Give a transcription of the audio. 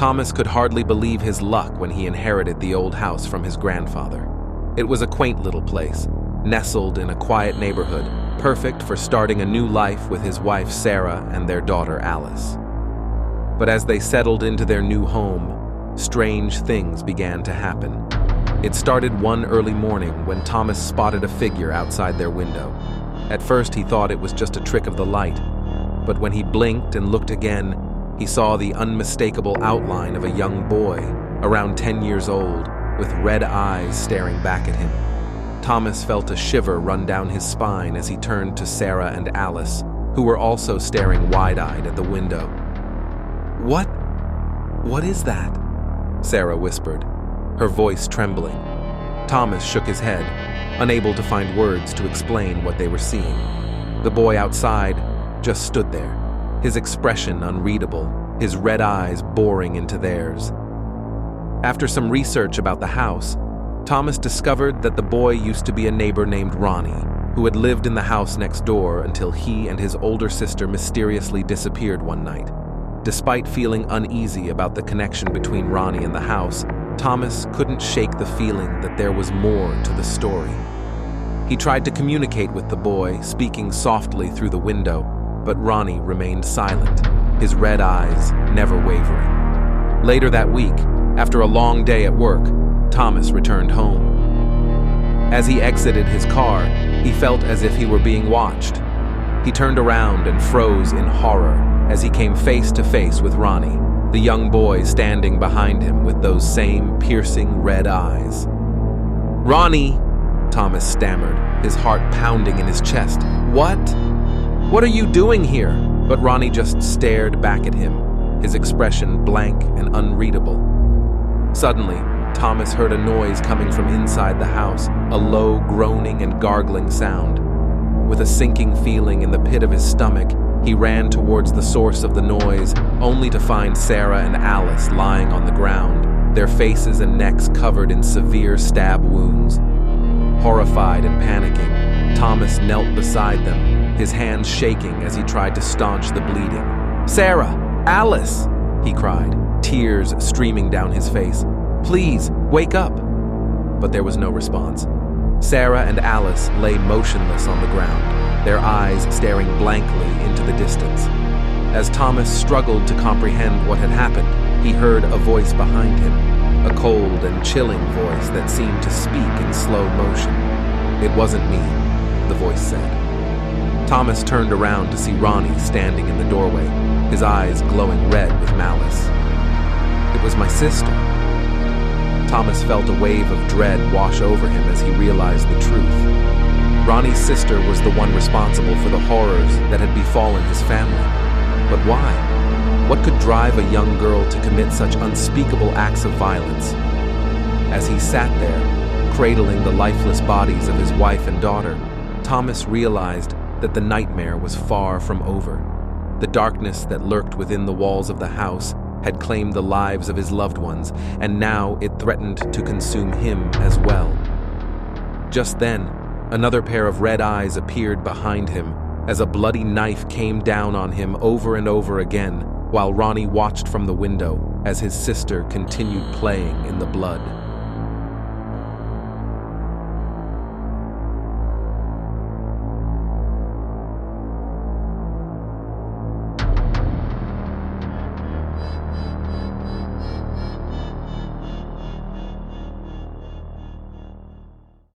Thomas could hardly believe his luck when he inherited the old house from his grandfather. It was a quaint little place, nestled in a quiet neighborhood, perfect for starting a new life with his wife Sarah and their daughter Alice. But as they settled into their new home, strange things began to happen. It started one early morning when Thomas spotted a figure outside their window. At first he thought it was just a trick of the light, but when he blinked and looked again, he saw the unmistakable outline of a young boy, around 10 years old, with red eyes staring back at him. Thomas felt a shiver run down his spine as he turned to Sarah and Alice, who were also staring wide-eyed at the window. What is that?" Sarah whispered, her voice trembling. Thomas shook his head, unable to find words to explain what they were seeing. The boy outside just stood there, his expression unreadable, his red eyes boring into theirs. After some research about the house, Thomas discovered that the boy used to be a neighbor named Ronnie, who had lived in the house next door until he and his older sister mysteriously disappeared one night. Despite feeling uneasy about the connection between Ronnie and the house, Thomas couldn't shake the feeling that there was more to the story. He tried to communicate with the boy, speaking softly through the window, but Ronnie remained silent, his red eyes never wavering. Later that week, after a long day at work, Thomas returned home. As he exited his car, he felt as if he were being watched. He turned around and froze in horror as he came face to face with Ronnie, the young boy standing behind him with those same piercing red eyes. "Ronnie!" Thomas stammered, his heart pounding in his chest. What? What are you doing here?" But Ronnie just stared back at him, his expression blank and unreadable. Suddenly, Thomas heard a noise coming from inside the house, a low groaning and gargling sound. With a sinking feeling in the pit of his stomach, he ran towards the source of the noise, only to find Sarah and Alice lying on the ground, their faces and necks covered in severe stab wounds. Horrified and panicking, Thomas knelt beside them, his hands shaking as he tried to staunch the bleeding. "Sarah! Alice!" he cried, tears streaming down his face. "Please, wake up!" But there was no response. Sarah and Alice lay motionless on the ground, their eyes staring blankly into the distance. As Thomas struggled to comprehend what had happened, he heard a voice behind him, a cold and chilling voice that seemed to speak in slow motion. "It wasn't me," the voice said. Thomas turned around to see Ronnie standing in the doorway, his eyes glowing red with malice. "It was my sister." Thomas felt a wave of dread wash over him as he realized the truth. Ronnie's sister was the one responsible for the horrors that had befallen his family. But why? What could drive a young girl to commit such unspeakable acts of violence? As he sat there, cradling the lifeless bodies of his wife and daughter, Thomas realized that the nightmare was far from over. The darkness that lurked within the walls of the house had claimed the lives of his loved ones, and now it threatened to consume him as well. Just then, another pair of red eyes appeared behind him as a bloody knife came down on him over and over again, while Ronnie watched from the window as his sister continued playing in the blood.